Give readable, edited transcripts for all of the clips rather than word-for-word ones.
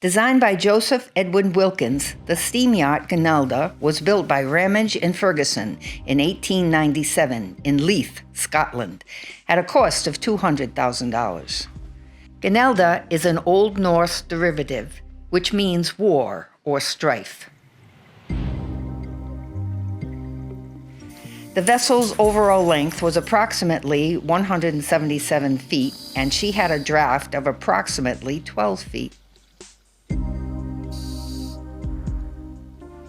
Designed by Joseph Edwin Wilkins, the steam yacht Gunilda was built by Ramage and Ferguson in 1897 in Leith, Scotland, at a cost of $200,000. Gunilda is an Old Norse derivative, which means war or strife. The vessel's overall length was approximately 177 feet, and she had a draft of approximately 12 feet.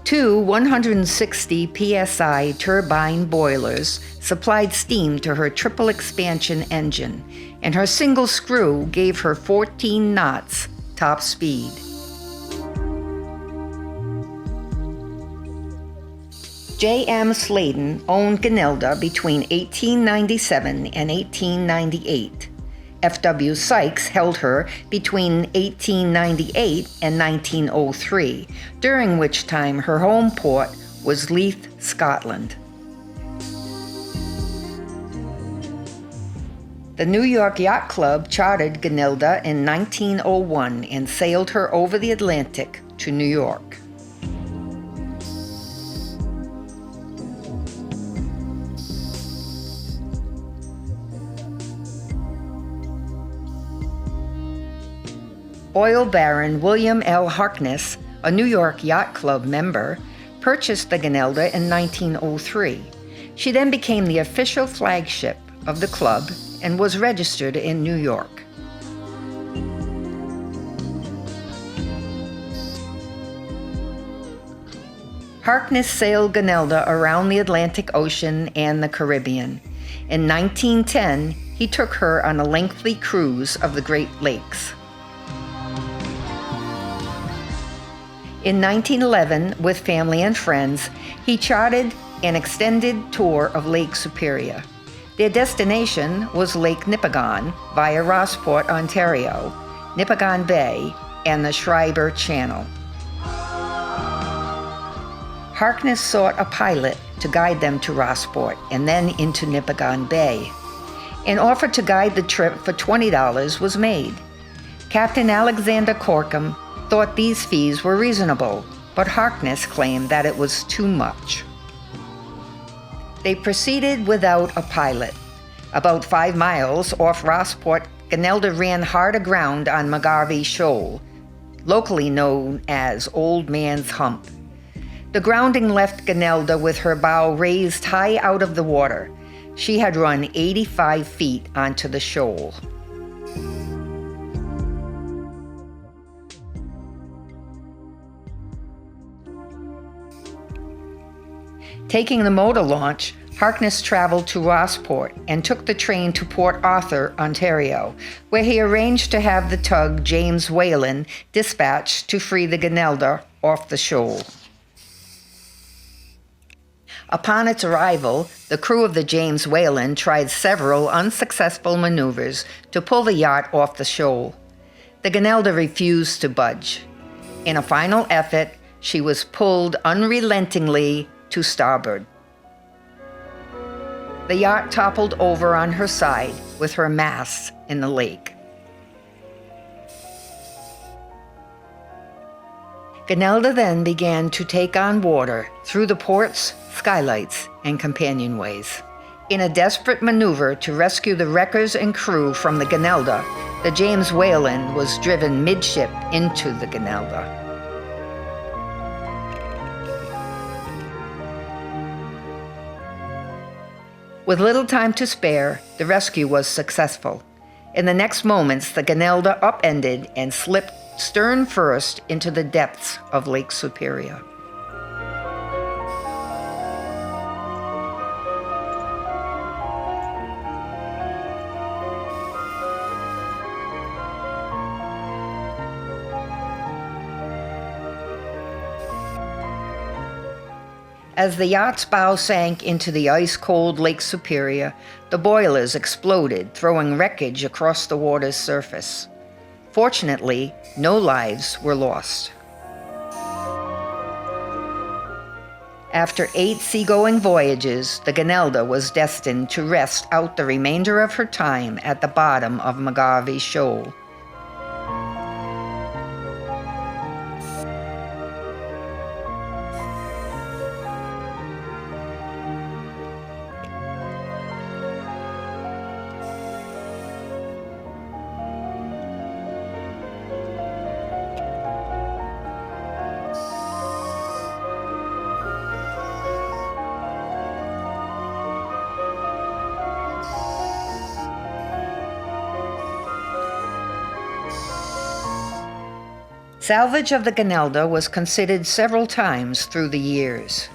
Two 160 psi turbine boilers supplied steam to her triple expansion engine, and her single screw gave her 14 knots top speed. J.M. Sladen owned Gunilda between 1897 and 1898. F.W. Sykes held her between 1898 and 1903, during which time her home port was Leith, Scotland. The New York Yacht Club chartered Gunilda in 1901 and sailed her over the Atlantic to New York. Oil Baron William L. Harkness, a New York Yacht Club member, purchased the Gunilda in 1903. She then became the official flagship of the club and was registered in New York. Harkness sailed Gunilda around the Atlantic Ocean and the Caribbean. In 1910, he took her on a lengthy cruise of the Great Lakes. In 1911, with family and friends, he chartered an extended tour of Lake Superior. Their destination was Lake Nipigon via Rossport, Ontario, Nipigon Bay, and the Schreiber Channel. Harkness sought a pilot to guide them to Rossport and then into Nipigon Bay. An offer to guide the trip for $20 was made. Captain Alexander Corkum thought these fees were reasonable, but Harkness claimed that it was too much. They proceeded without a pilot. About 5 miles off Rossport, Gunilda ran hard aground on McGarvey Shoal, locally known as Old Man's Hump. The grounding left Gunilda with her bow raised high out of the water. She had run 85 feet onto the shoal. Taking the motor launch, Harkness traveled to Rossport and took the train to Port Arthur, Ontario, where he arranged to have the tug James Whalen dispatched to free the Gunilda off the shoal. Upon its arrival, the crew of the James Whalen tried several unsuccessful maneuvers to pull the yacht off the shoal. The Gunilda refused to budge. In a final effort, she was pulled unrelentingly to starboard. The yacht toppled over on her side with her masts in the lake. Gunilda then began to take on water through the ports, skylights, and companionways. In a desperate maneuver to rescue the wreckers and crew from the Gunilda, the James Whalen was driven midship into the Gunilda. With little time to spare, the rescue was successful. In the next moments, the Gunilda upended and slipped stern first into the depths of Lake Superior. As the yacht's bow sank into the ice-cold Lake Superior, the boilers exploded, throwing wreckage across the water's surface. Fortunately, no lives were lost. After 8 seagoing voyages, the Gunilda was destined to rest out the remainder of her time at the bottom of McGarvey Shoal. Salvage of the Gunilda was considered several times through the years.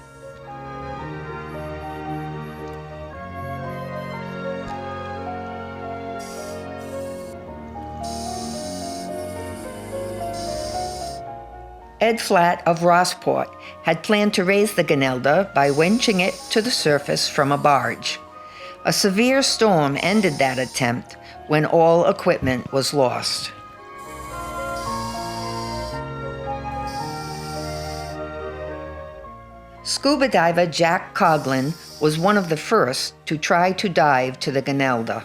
Ed Flatt of Rossport had planned to raise the Gunilda by winching it to the surface from a barge. A severe storm ended that attempt when all equipment was lost. Scuba diver Jack Coughlin was one of the first to try to dive to the Gunilda.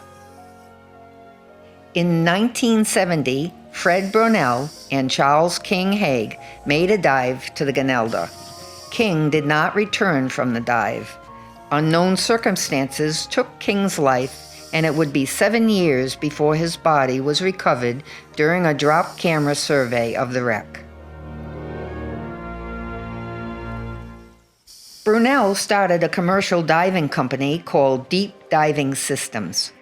In 1970, Fred Broennle and Charles King Haig made a dive to the Gunilda. King did not return from the dive. Unknown circumstances took King's life, and it would be 7 years before his body was recovered during a drop camera survey of the wreck. Broennle started a commercial diving company called Deep Diving Systems.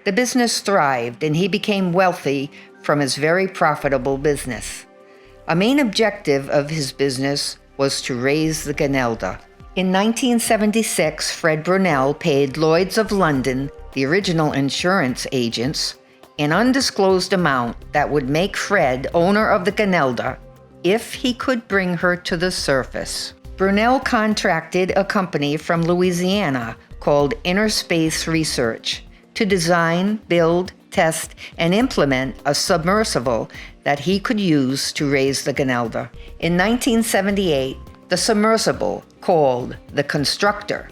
The business thrived, and he became wealthy from his very profitable business. A main objective of his business was to raise the Gunilda. In 1976, Fred Broennle paid Lloyd's of London, the original insurance agents, an undisclosed amount that would make Fred owner of the Gunilda if he could bring her to the surface. Broennle contracted a company from Louisiana called Inner Space Research to design, build, test, and implement a submersible that he could use to raise the Gunilda. In 1978, the submersible, called the Constructor,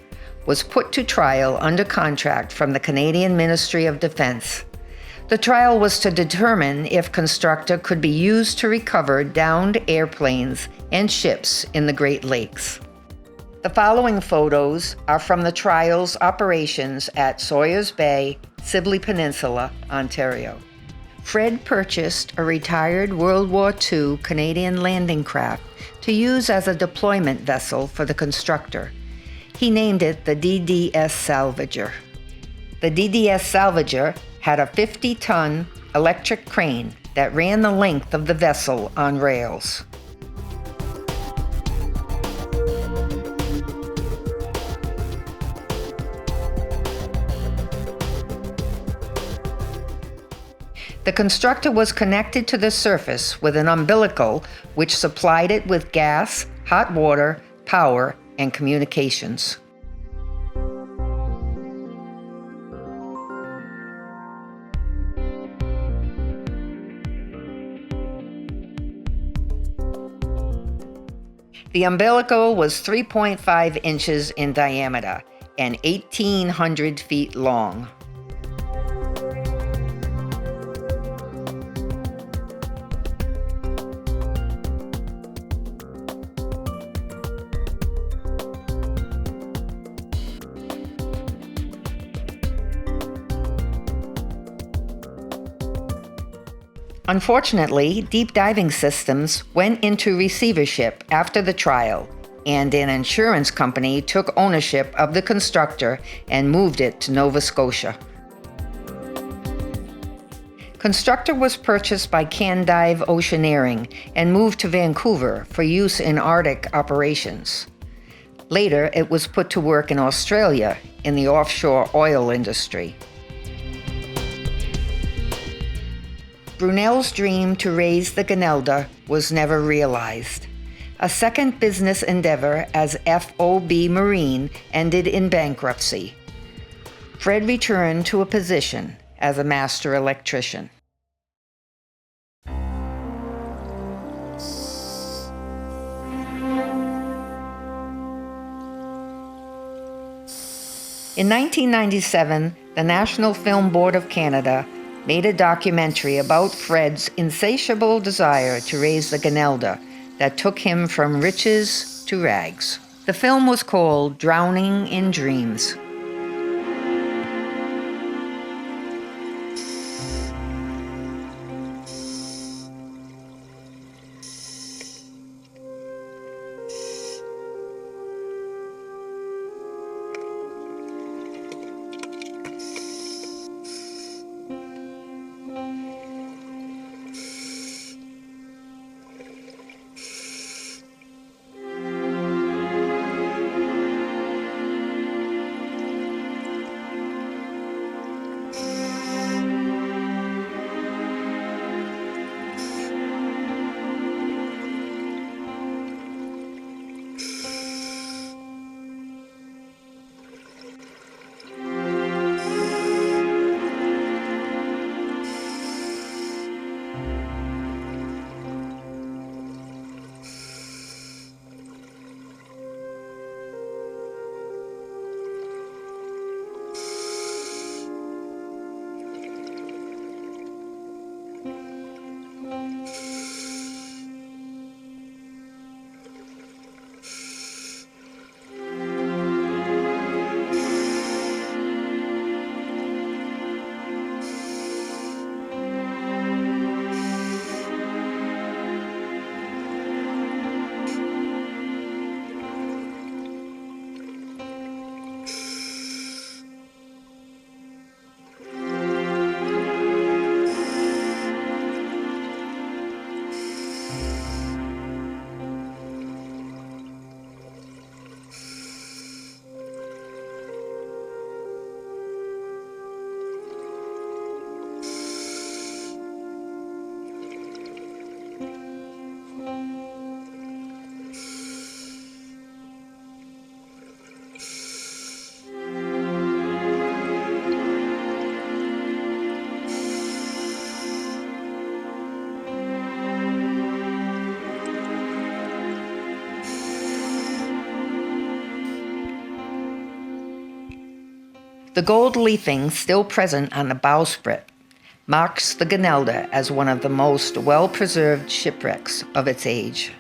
was put to trial under contract from the Canadian Ministry of Defense. The trial was to determine if Constructor could be used to recover downed airplanes and ships in the Great Lakes. The following photos are from the trial's operations at Sawyers Bay, Sibley Peninsula, Ontario. Fred purchased a retired World War II Canadian landing craft to use as a deployment vessel for the Constructor. He named it the DDS Salvager. The DDS Salvager had a 50-ton electric crane that ran the length of the vessel on rails. The Constructor was connected to the surface with an umbilical which supplied it with gas, hot water, power, and communications. The umbilical was 3.5 inches in diameter and 1,800 feet long. Unfortunately, Deep Diving Systems went into receivership after the trial, and an insurance company took ownership of the Constructor and moved it to Nova Scotia. Constructor was purchased by Candive Oceaneering and moved to Vancouver for use in Arctic operations. Later, it was put to work in Australia in the offshore oil industry. Broennle's dream to raise the Gunilda was never realized. A second business endeavor as FOB Marine ended in bankruptcy. Fred returned to a position as a master electrician. In 1997, the National Film Board of Canada made a documentary about Fred's insatiable desire to raise the Gunilda that took him from riches to rags. The film was called Drowning in Dreams. The gold leafing still present on the bowsprit marks the Gunilda as one of the most well-preserved shipwrecks of its age.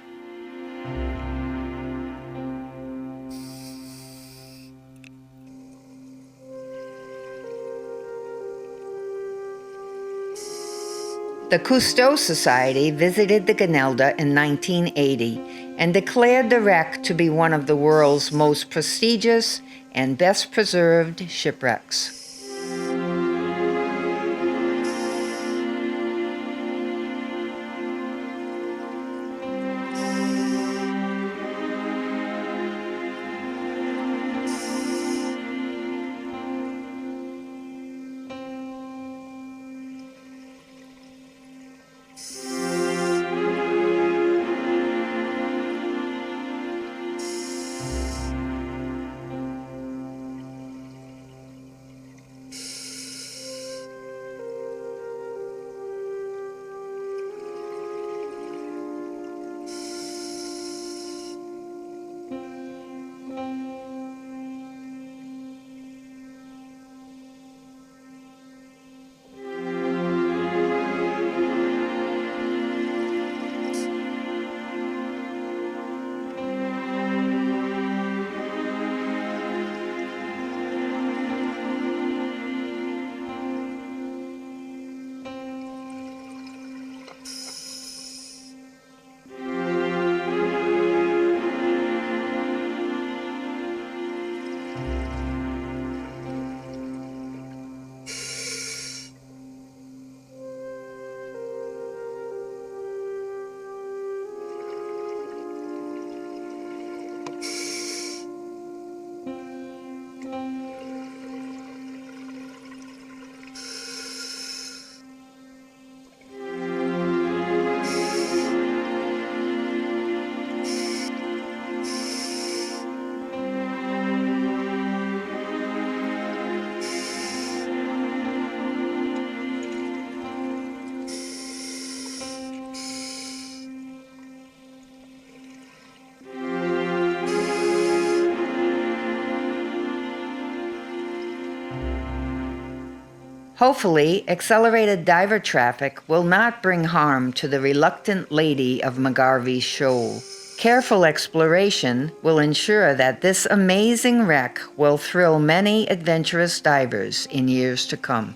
The Cousteau Society visited the Gunilda in 1980 and declared the wreck to be one of the world's most prestigious and best preserved shipwrecks. Hopefully, accelerated diver traffic will not bring harm to the reluctant lady of McGarvey's Shoal. Careful exploration will ensure that this amazing wreck will thrill many adventurous divers in years to come.